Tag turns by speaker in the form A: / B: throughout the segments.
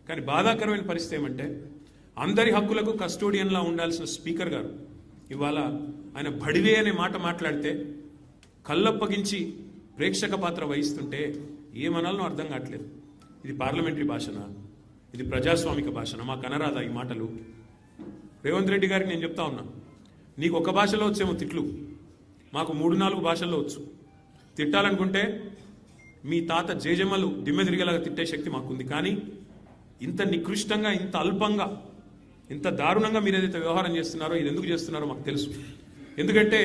A: కానీ బాధాకరమైన పరిస్థితి ఏమంటే అందరి హక్కులకు కస్టోడియన్లా ఉండాల్సిన స్పీకర్ గారు ఇవాళ ఆయన బడివే అనే మాట మాట్లాడితే కళ్ళప్పగించి ప్రేక్షక పాత్ర వహిస్తుంటే ఏమనాలనో అర్థం కావట్లేదు. ఇది పార్లమెంటరీ భాషనా, ఇది ప్రజాస్వామిక భాషనా? మాకు అనరాదా ఈ మాటలు? రేవంత్ రెడ్డి గారికి నేను చెప్తా ఉన్నా, నీకు ఒక భాషలో వచ్చేమో తిట్లు, మాకు 3-4 భాషల్లో వచ్చు. తిట్టాలనుకుంటే మీ తాత జేజమ్మలు దిమ్మె తిరిగేలాగా తిట్టే శక్తి మాకుంది. కానీ ఇంత నికృష్టంగా, ఇంత అల్పంగా, ఇంత దారుణంగా మీరు ఏదైతే వ్యవహారం చేస్తున్నారో ఇది ఎందుకు చేస్తున్నారో మాకు తెలుసు. ఎందుకంటే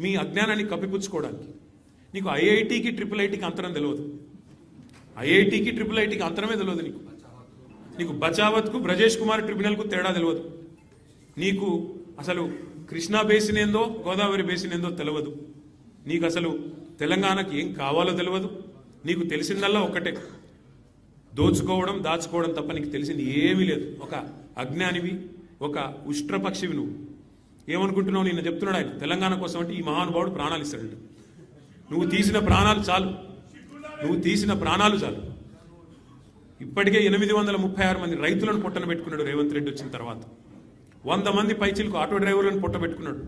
A: మీ అజ్ఞానాన్ని కప్పిపుచ్చుకోవడానికి. నీకు ఐఐటికి IIITకి అంతరం తెలియదు, ఐఐటికి IIITకి అంతరమే తెలియదు. నీకు బచావత్కు బ్రజేష్ కుమార్ ట్రిబ్యునల్కు తేడా తెలియదు. నీకు అసలు కృష్ణా బేసిన్ ఏందో గోదావరి బేసిన్ ఏందో తెలియదు. నీకు అసలు తెలంగాణకి ఏం కావాలో తెలియదు. నీకు తెలిసిందల్లా ఒక్కటే, దోచుకోవడం దాచుకోవడం తప్ప నీకు తెలిసింది ఏమీ లేదు. ఒక అజ్ఞానివి, ఒక ఉష్ట్రపక్షివి. నువ్వు ఏమనుకుంటున్నావు? నిన్న చెప్తున్నాడు ఆయన తెలంగాణ కోసం అంటే ఈ మహానుభావుడు ప్రాణాలు ఇస్తాడంట. నువ్వు తీసిన ప్రాణాలు చాలు, నువ్వు తీసిన ప్రాణాలు చాలు. ఇప్పటికే 836 మంది రైతులను పొట్టన పెట్టుకున్నాడు రేవంత్ రెడ్డి వచ్చిన తర్వాత. 100 మంది పైచిలకు ఆటో డ్రైవర్లను పొట్ట పెట్టుకున్నాడు.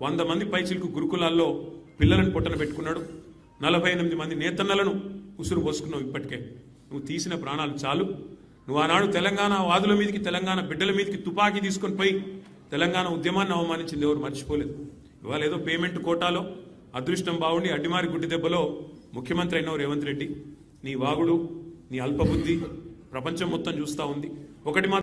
A: 100 మంది పైచిలకు గురుకులాల్లో పిల్లలను పొట్టన పెట్టుకున్నాడు. 48 మంది నేతన్నలను ఉసురు పోసుకున్నావు. ఇప్పటికే నువ్వు తీసిన ప్రాణాలు చాలు. నువ్వు ఆనాడు తెలంగాణ వాదుల మీదకి, తెలంగాణ బిడ్డల మీదకి తుపాకీ తీసుకొని పోయి తెలంగాణ ఉద్యమాన్ని అవమానించింది ఎవరు మర్చిపోలేదు. ఇవాళ ఏదో పేమెంట్ కోటాలో అదృష్టం బాగుండి అడ్డిమారి గుడ్డి దెబ్బలో ముఖ్యమంత్రి అయినావు రేవంత్ రెడ్డి. నీ వాగుడు, నీ అల్పబుద్ధి ప్రపంచం మొత్తం చూస్తూ ఉంది. ఒకటి